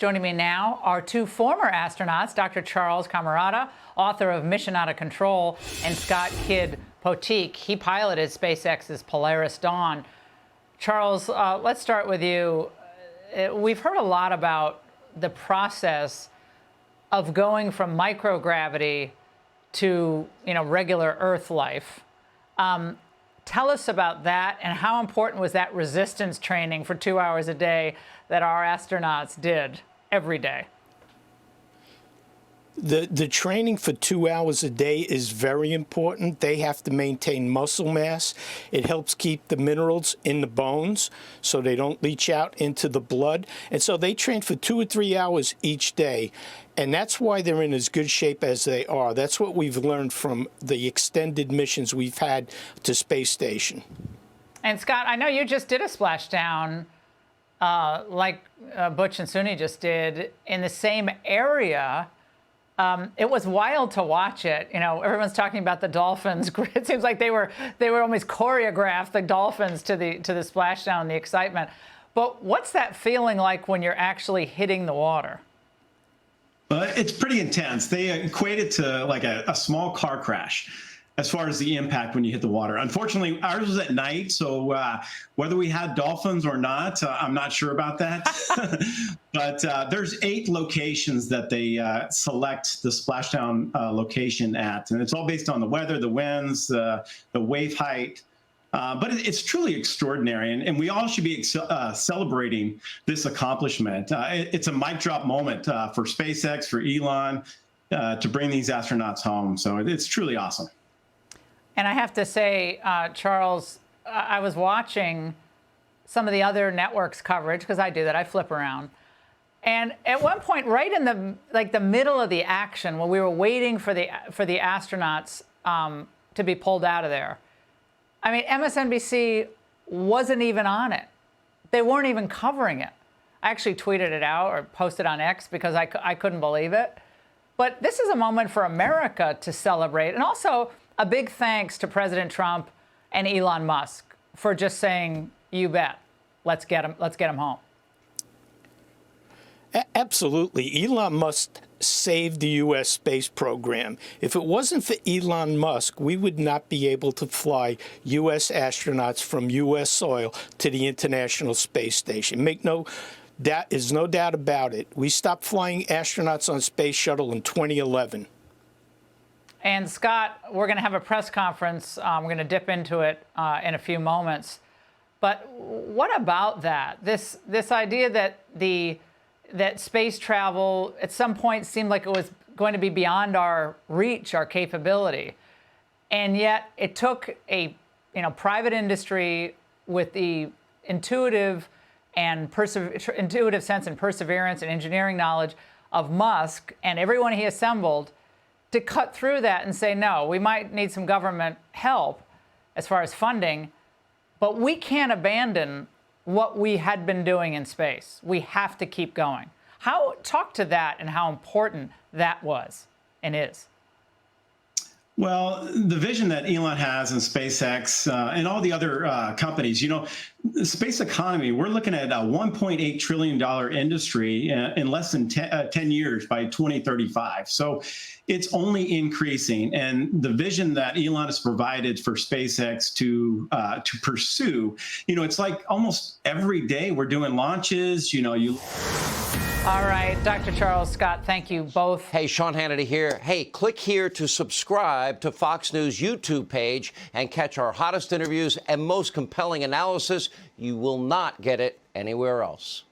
Joining me now are two former astronauts, Dr. Charles Camarada, author of Mission Out of Control, and Scott Poteet. He piloted SpaceX's Polaris Dawn. Charles, let's start with you. We've heard a lot about the process of going from microgravity to, regular Earth life. Tell us about that, and how important was that resistance training for 2 hours a day that our astronauts did every day? The training for 2 hours a day is very important. They have to maintain muscle mass. It helps keep the minerals in the bones so they don't leach out into the blood. And so they train for 2 or 3 hours each day. And that's why they're in as good shape as they are. That's what we've learned from the extended missions we've had to space station. And Scott, I know you just did a splashdown like Butch and Suni just did in the same area. It was wild to watch it. Everyone's talking about the dolphins. It seems like they were almost choreographed, the dolphins, to the splashdown, the excitement. But what's that feeling like when you're actually hitting the water? It's pretty intense. They equate it to like a small car crash as far as the impact when you hit the water. Unfortunately, ours was at night, so whether we had dolphins or not, I'm not sure about that. But there's 8 locations that they select the splashdown location at, and it's all based on the weather, the winds, the wave height. But it's truly extraordinary, and we all should be celebrating this accomplishment. It's a mic drop moment for SpaceX, for Elon, to bring these astronauts home. So it's truly awesome. And I have to say, Charles, I was watching some of the other networks' coverage, because I do that. I flip around. And at one point, right in the middle of the action, when we were waiting for the astronauts to be pulled out of there, I mean, MSNBC wasn't even on it. They weren't even covering it. I actually tweeted it out or posted on X because I couldn't believe it. But this is a moment for America to celebrate. And also a big thanks to President Trump and Elon Musk for just saying, you bet, let's get him home. Absolutely. Elon Musk saved the U.S. space program. If it wasn't for Elon Musk, we would not be able to fly U.S. astronauts from U.S. soil to the International Space Station. There's no doubt about it. We stopped flying astronauts on Space Shuttle in 2011. And Scott, we're going to have a press conference. We're going to dip into it in a few moments. But what about that? This idea that space travel at some point seemed like it was going to be beyond our reach, our capability. And yet it took a private industry with the intuitive sense and perseverance and engineering knowledge of Musk and everyone he assembled to cut through that and say, no, we might need some government help as far as funding, but we can't abandon what we had been doing in space. We have to keep going. Talk to that and how important that was and is. Well, the vision that Elon has in SpaceX and all the other companies, the space economy, we're looking at a $1.8 trillion industry in less than 10 years by 2035. So it's only increasing. And the vision that Elon has provided for SpaceX to pursue, it's like almost every day we're doing launches, All right, Dr. Charles, Scott, thank you both. Hey, Sean Hannity here. Hey, click here to subscribe to Fox News YouTube page and catch our hottest interviews and most compelling analysis. You will not get it anywhere else.